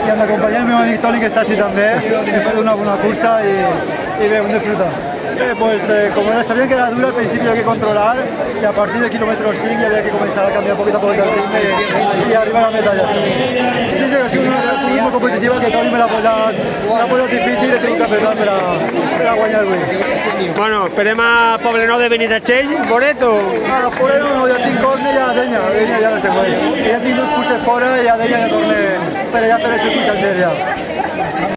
i amb la companyia del meu amic Toni, que està així també, hem fet una bona cursa i bé, hem disfrutat. Como sabían que era dura, al principio había que controlar y a partir del kilómetro 5 había que comenzar a cambiar poquito a poquito el ritmo y arriba la meta ya está. Sí, ha sido una cursa muy competitiva que Toni me l'ha posat difícil i he tingut que apretar per a guanyar avui. Bueno, esperem a Poblenou de Benitatxell, Boret o...? A Poblenou no, ja tinc corne i a Denya ja no sé què. Ja tinc dos curses fora i a Denya ja torne per allà per el circuit sencer ja.